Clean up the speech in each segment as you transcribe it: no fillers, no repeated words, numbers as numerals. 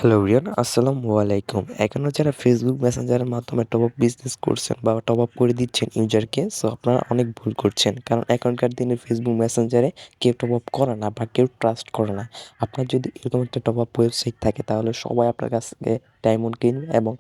Hello Riyan, আসসালামু আলাইকুম। এখনও যারা ফেসবুক মেসেঞ্জারের মাধ্যমে টপ আপ বিজনেস করছেন বা টপ আপ করে দিচ্ছেন ইউজারকে, সো আপনারা অনেক ভুল করছেন। কারণ এখনকার দিনে ফেসবুক মেসেঞ্জারে কেউ টপ আপ করে না বা কেউ ট্রাস্ট করে না। আপনার যদি এরকম একটা টপ আপ ওয়েবসাইট থাকে তাহলে সবাই আপনার কাছ থেকে ডায়মন্ড কিনবে এবং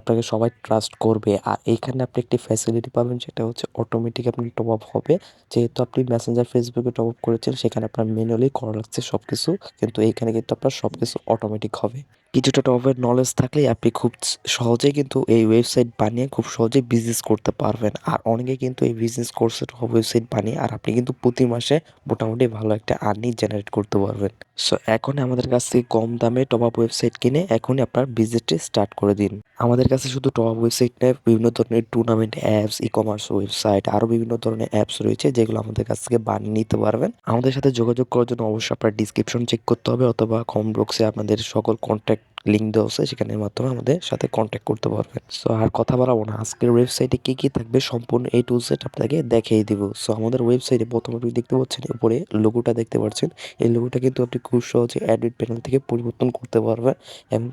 আপনাকে সবাই ট্রাস্ট করবে। আর এইখানে আপনি একটি ফ্যাসিলিটি পাবেন, সেটা হচ্ছে অটোমেটিক আপনার টপ আপ হবে। যেহেতু আপনি মেসেঞ্জার ফেসবুকে টপ আপ করেছেন, সেখানে আপনার ম্যানুয়ালি করা লাগছে সব কিছু, কিন্তু এইখানে কিন্তু আপনার সব কিছু অটোমেটিক হবে। কিছুটা টপ আপের নলেজ থাকলেই আপনি খুব সহজেই কিন্তু এই ওয়েবসাইট বানিয়ে খুব সহজেই বিজনেস করতে পারবেন। আর অনেকে কিন্তু এই বিজনেস করছে টপ ওয়েবসাইট বানিয়ে, আর আপনি কিন্তু প্রতি মাসে মোটামুটি ভালো একটা আর্নিং জেনারেট করতে পারবেন। সো এখন আমাদের কাছ থেকে কম দামে টপ আপ ওয়েবসাইট কিনে এখনই আপনার বিজনেসটি স্টার্ট করে দিন। আমাদের কাছে শুধু টপ আপ ওয়েবসাইট নয়, বিভিন্ন ধরনের tournament apps, e commerce website, আরও বিভিন্ন ধরনের অ্যাপস রয়েছে যেগুলো আমাদের কাছ থেকে বানিয়ে নিতে পারবেন। আমাদের সাথে যোগাযোগ করার জন্য অবশ্যই আপনার ডিসক্রিপশন চেক করতে হবে, অথবা কমেন্ট বক্সে আপনাদের সকল কন্ট্যাক্ট লিঙ্ক দেওয়া আছে, সেখানের মাধ্যমে আমাদের সাথে কন্ট্যাক্ট করতে পারবেন। সো আর কথা বাড়াবো না, আজকের ওয়েবসাইটে কি কি থাকবে সম্পূর্ণ A to Z আপনাকে দেখিয়ে দিব। সো আমাদের ওয়েবসাইটে প্রথমে আপনি দেখতে পাচ্ছেন উপরে লোগোটা দেখতে পাচ্ছেন। এই লোগোটা কিন্তু আপনি খুব সহজে অ্যাডমিট প্যানেল থেকে পরিবর্তন করতে পারবেন। এবং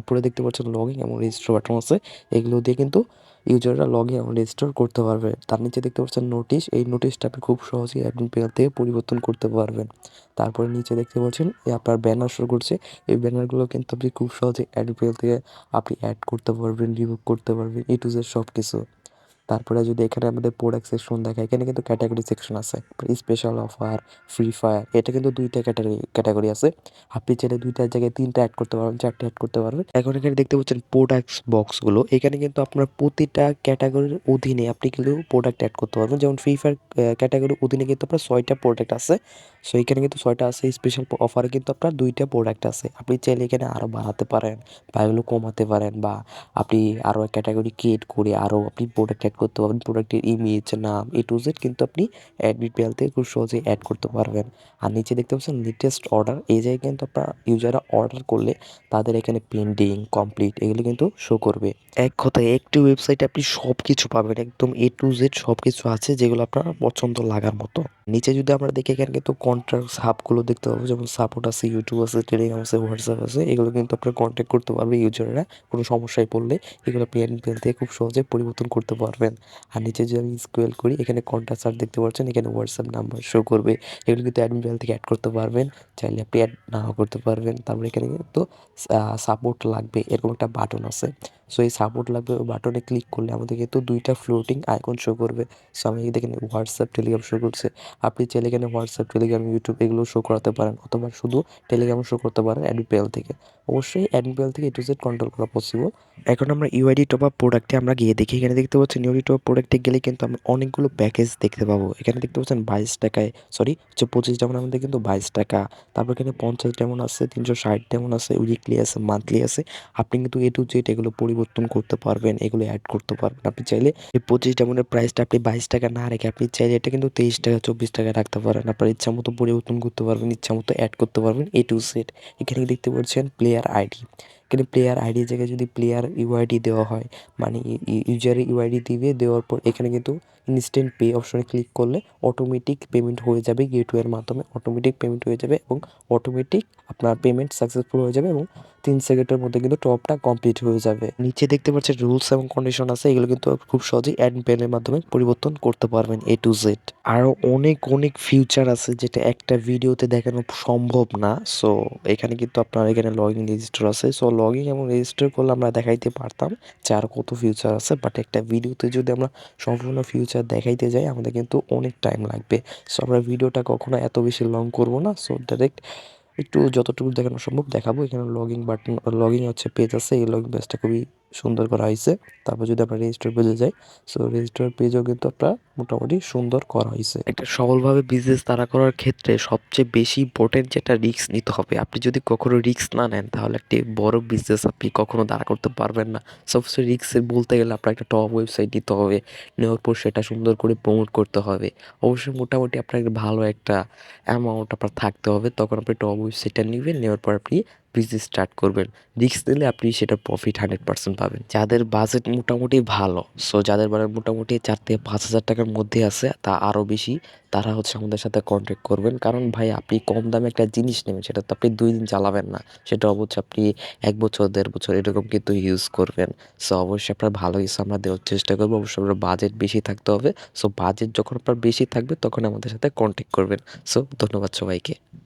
উপরে দেখতে পাচ্ছেন লগইন এবং রেজিস্টার বাটন আছে, এগুলো দিয়ে কিন্তু ইউজাররা লগ ইন এবং রেজিস্টার করতে পারবে। তার নিচে দেখতে পাচ্ছেন নোটিশ, এই নোটিশটা আপনি খুব সহজেই অ্যাডমিন প্যানেল থেকে পরিবর্তন করতে পারবেন। তারপরে নিচে দেখতে পাচ্ছেন আপনার ব্যানার শো করছে, এই ব্যানারগুলো কিন্তু আপনি খুব সহজে অ্যাডমিন প্যানেল থেকে আপনি অ্যাড করতে পারবেন, রিমুভ করতে পারবেন, A to Z সব কিছু। তারপরে যদি এখানে আমাদের প্রোডাক্ট সেকশন দেখায়, এখানে কিন্তু ক্যাটাগরি সেকশন আছে, স্পেশাল অফার, ফ্রি ফায়ার, এটা কিন্তু দুইটা ক্যাটাগরি আছে। আপনি চাইলে দুইটার জায়গায় তিনটা অ্যাড করতে পারবেন, চারটে অ্যাড করতে পারবেন। এখন এখানে দেখতে পাচ্ছেন প্রোডাক্টস বক্সগুলো, এখানে কিন্তু আপনার প্রতিটা ক্যাটাগরির অধীনে আপনি কিন্তু প্রোডাক্ট অ্যাড করতে পারবেন। যেমন ফ্রি ফায়ার ক্যাটাগরির অধীনে কিন্তু আপনার 6টা প্রোডাক্ট আছে। সো এখানে কিন্তু 6টা আছে, স্পেশাল অফারে কিন্তু আপনার 2টা প্রোডাক্ট আছে। আপনি চাইলে এখানে আরও বাড়াতে পারেন বা এগুলো কমাতে পারেন, বা আপনি আরও ক্যাটাগরি ক্রিয়েট করে আরও আপনি প্রোডাক্ট অ্যাড করতে পারবেন। প্রোডাক্টের ইমেজ, নাম, A to Z কিন্তু আপনি অ্যাডমিট প্যানেল থেকে খুব সহজেই অ্যাড করতে পারবেন। আর নিচে দেখতে পাচ্ছেন লেটেস্ট অর্ডার, এই জায়গায় কিন্তু আপনার ইউজাররা অর্ডার করলে তাদের এখানে পেন্ডিং, কমপ্লিট এগুলো কিন্তু শো করবে। এক কথায় একটি ওয়েবসাইটে আপনি সব কিছু পাবেন, একদম A to Z সব কিছু আছে যেগুলো আপনার পছন্দ লাগার মতো। নিচে যদি আমরা দেখি, এখানে কিন্তু কন্ট্যাক্ট হাবগুলো দেখতে পাবো, যেমন সাপোর্ট আছে, ইউটিউব আছে, টেলিগ্রাম আছে, হোয়াটসঅ্যাপ আছে, এগুলো কিন্তু আপনার কন্ট্যাক্ট করতে পারবে ইউজাররা কোনো সমস্যায় পড়লে। এগুলো আপনি অ্যাডমিন প্যানেল থেকে খুব সহজে পরিবর্তন করতে পারবেন। আর নিচে যদি আমি স্ক্রল করি, এখানে কন্ট্যাক্ট সার্চ দেখতে পাচ্ছেন, এখানে হোয়াটসঅ্যাপ নাম্বার শো করবে, এগুলো কিন্তু অ্যাডমিন প্যানেল থেকে অ্যাড করতে পারবেন, চাইলে আপনি অ্যাড নাও করতে পারবেন। তারপরে এখানে কিন্তু সাপোর্ট লাগবে এরকম একটা বাটন আছে। সো এই সাপোর্ট লাগবে ওই বাটনে ক্লিক করলে আমাদের কিন্তু দুইটা ফ্লোটিং আইকন শো করবে। সো আমি দেখেন হোয়াটসঅ্যাপ, টেলিগ্রাম শো করছে। আপনি চাইলে এখানে হোয়াটসঅ্যাপ, টেলিগ্রাম, ইউটিউব এগুলো শো করাতে পারেন, অথবা শুধু টেলিগ্রাম শো করতে পারেন অ্যাডমিন প্যানেল থেকে। অবশ্যই অ্যাডমিন প্যানেল থেকে A to Z কন্ট্রোল করা পসিবল। এখন আমরা ইউআইডি টপ আপ প্রোডাক্টে আমরা গিয়ে দেখি, এখানে দেখতে পাচ্ছেন ইউআইডি টপ আপ প্রোডাক্টে গেলে কিন্তু আমরা অনেকগুলো প্যাকেজ দেখতে পাবো। এখানে দেখতে পাচ্ছেন 22 টাকায়, সরি হচ্ছে 25 ডায়মন্ড আমাদের কিন্তু 22 টাকা। তারপর এখানে 50 ডায়মন্ড আছে, 360 ডায়মন্ড আছে, উইকলি আছে, মান্থলি আছে। আপনি কিন্তু A to Z এগুলো পরিবর্তন করতে পারবেন, এগুলো অ্যাড করতে পারবেন। আপনি চাইলে এই 25 ডায়মন্ডের প্রাইসটা আপনি 22 টাকা না রেখে আপনি চাইলে এটা কিন্তু 23 টাকা, 24 টাকা রাখতে পারেন। আপনার ইচ্ছা মতো পরিবর্তন করতে পারবেন, ইচ্ছা মতো অ্যাড করতে পারবেন A to Z। এখানে দেখতে পাচ্ছেন প্লেয়ার আইডি, এখানে প্লেয়ার আইডির জায়গায় যদি প্লেয়ার ইউআইডি দেওয়া হয়, মানে ইউজারের ইউআইডি দিবে, দেওয়ার পর এখানে কিন্তু ইনস্ট্যান্ট পে অপশনে ক্লিক করলে অটোমেটিক পেমেন্ট হয়ে যাবে, গেটওয়ের মাধ্যমে অটোমেটিক পেমেন্ট হয়ে যাবে, এবং অটোমেটিক আপনার পেমেন্ট সাকসেসফুল হয়ে যাবে, এবং 3 সেকেন্ডের মধ্যে কিন্তু টপটা কমপ্লিট হয়ে যাবে। নিচে দেখতে পাচ্ছেন রুলস এবং কন্ডিশন আছে, এগুলো কিন্তু খুব সহজেই অ্যাডমিন প্যানেলের মাধ্যমে পরিবর্তন করতে পারবেন A to Z। আরও অনেক অনেক ফিউচার আছে যেটা একটা ভিডিওতে দেখানো সম্ভব না। সো এখানে কিন্তু আপনার এখানে লগ ইন রেজিস্টার আছে। সো লগ ইন এবং রেজিস্টার করলে আমরা দেখাইতে পারতাম যে আর কত ফিউচার আছে, বাট একটা ভিডিওতে যদি আমরা সম্পূর্ণ ফিউচার দেখাইতে যাই আমাদের কিন্তু অনেক টাইম লাগবে। সো আমরা ভিডিওটা কখনো এত বেশি লং করব না, সো ডাইরেক্ট একটু যতটুকু দেখানো সম্ভব দেখাবো। এখানে লগইন বাটন, লগইন হচ্ছে পেজ আছে, এই লগইন পেজটা খুবই সুন্দর করা হয়েছে। তারপর যদি আমরা রেজিস্টার পেজে যাই, সো রেজিস্টার পেজও কিন্তু আপনার মোটামুটি সুন্দর করা হয়েছে। একটা সফলভাবে বিজনেস দাঁড়া করার ক্ষেত্রে সবচেয়ে বেশি ইম্পর্টেন্ট যেটা রিস্ক নিতে হবে। আপনি যদি কখনো রিস্ক না নেন তাহলে একটি বড় বিজনেস আপনি কখনো দাঁড়া করতে পারবেন না। সবচেয়ে রিস্ক বলতে গেলে আপনার একটা টপ ওয়েবসাইট নিতে হবে, নেওয়ার পর সেটা সুন্দর করে প্রমোট করতে হবে। অবশ্যই মোটামুটি আপনার ভালো একটা অ্যামাউন্ট আপনার থাকতে হবে, তখন আপনি টপ ওয়েবসাইটটা নেবেন, নেওয়ার পর আপনি বিজনেস স্টার্ট করবেন। রিস্ক নিলে আপনি সেটা প্রফিট 100% পাবেন। যাদের বাজেট মোটামুটি ভালো, সো যাদের বাজেট মোটামুটি ৪ থেকে ৫,০০০ টাকার মধ্যে আছে, তা আরও বেশি, তারা হচ্ছে আমাদের সাথে কন্ট্যাক্ট করবেন। কারণ ভাই আপনি কম দামে একটা জিনিস নেবেন, সেটা তো আপনি ২ দিন চালাবেন না। সেটা অবশ্য আপনি ১ বছর, ১.৫ বছর এরকম কিন্তু ইউজ করবেন। সো অবশ্যই আপনার ভালো কিছু আমরা দেওয়ার চেষ্টা করব। অবশ্যই আপনার বাজেট বেশি থাকতে হবে। সো বাজেট যখন আপনার বেশি থাকবে তখন আমাদের সাথে কন্ট্যাক্ট করবেন। সো ধন্যবাদ সবাইকে।